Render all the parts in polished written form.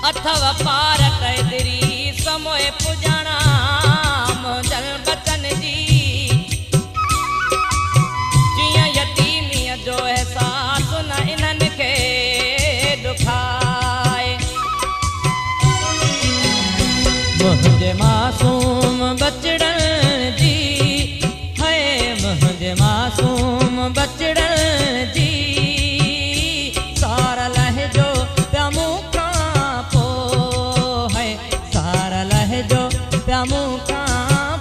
अथव पार कैदरी समोए पुजाणा मुंहिंजल बचन जी जियां यतीमीअ जो एहसास न इन्हनि खे दुखाए मुंहिंजे मासूम बचड़न जी है मुंहिंजे मासूम बचड़न जी सारा लहजो पिया मूंखां पोइ है सारा लहजो पिया मूंखां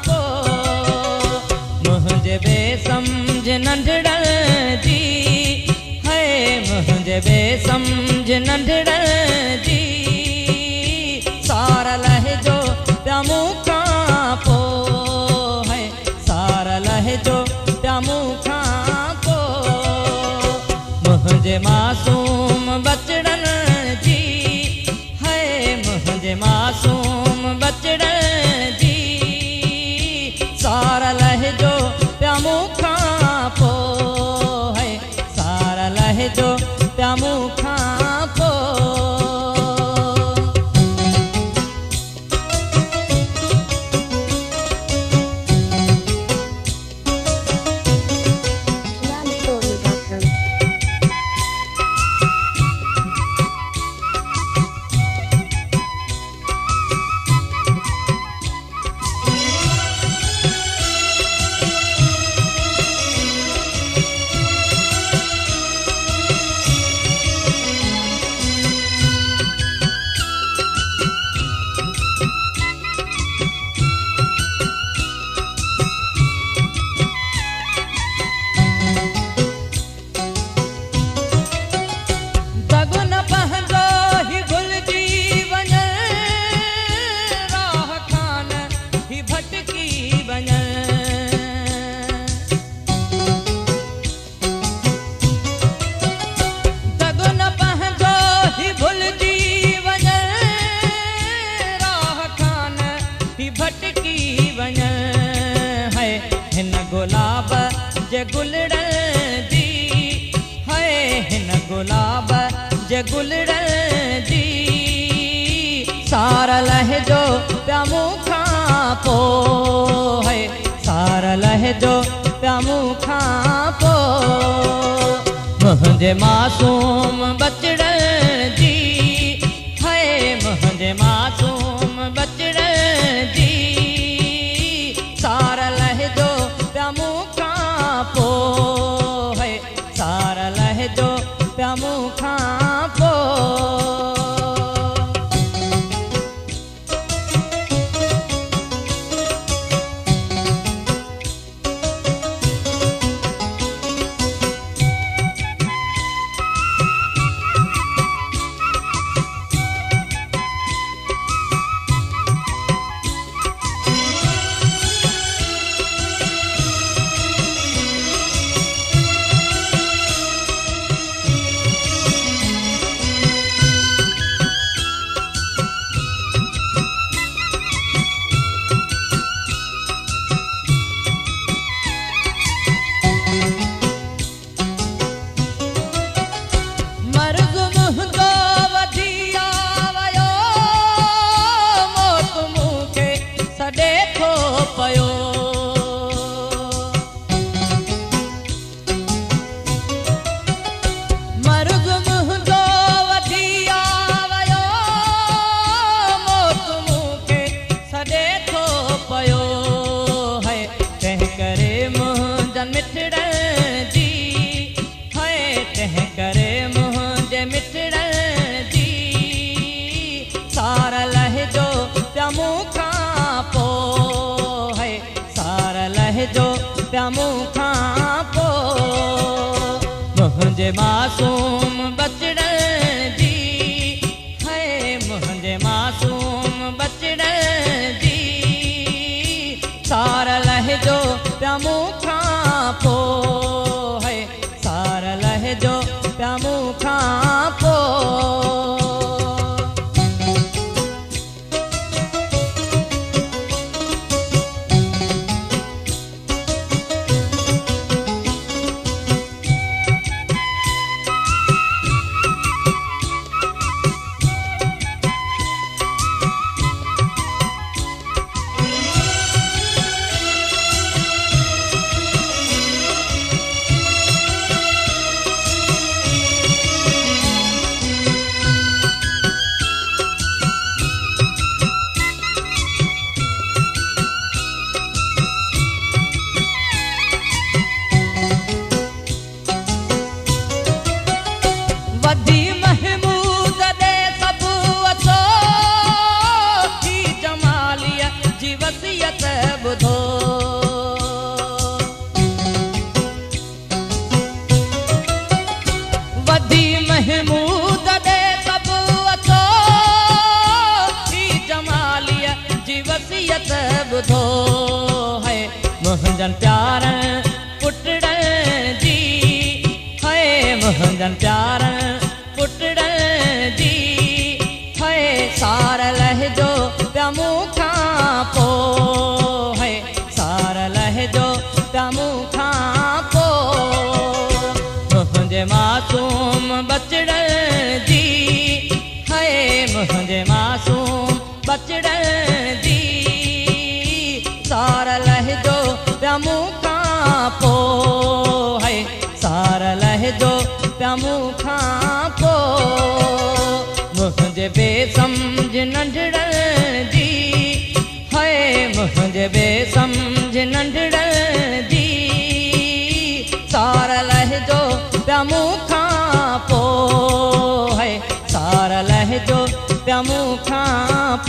पोइ मुंहिंजे बेसमझ नंढड़न जी है मुंहिंजे बेसमझ नंढड़न जी सारा लहजो पिया मूंखां पोइ है सारा लहजो पिया मूंखां पोइ मुंहिंजे मासूम बचड़न जी है मुंहिंजे मासूम बचड़न जी सारा लहजो पिया मूंखां पोइ है सारा लहजो पिया मूंखां पोइ गुलाब जे गुलड़न जी है हिन गुलाब जे गुलड़न जी सारा लहजो पिया मूंखां पोइ है सारा लहजो पिया मूंखां पोइ मुंहिंजे मासूम बचड़न जी है मुंहिंजे मासूम बचड़न जी सारा लहजो पिया मूंखां पोइ है सारा लहजो पिया मूंखां पोइ मुंहिंजे मासूम बचड़न जी है मुंहिंजे मासूम बचड़न जी सारा लहजो पिया मूंखां पोइ है सारा लहजो पिया मूंखां पोइ ॿुधो है मुंहिंजनि प्यारनि पुटड़नि जी है मुंहिंजनि प्यारनि पुटड़नि जी है सार लहजो पिया मूंखां पोइ है सार लहजो पिया मूंखां पोइ मुंहिंजे मासूम बचड़नि जी है मुंहिंजे मासूम बचड़नि जी सार लहजो पिया मूंखां पोइ है सार लहजो पिया मूंखां पोइ मुंहिंजे बेसमझ नंढड़नि जी है मुंहिंजे बेसमझ नंढड़नि जी सार लहजो पिया मूंखां पोइ है सार लहजो पिया मूंखां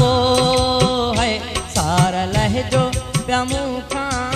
पोइ है सार लहजो पिया मूंखां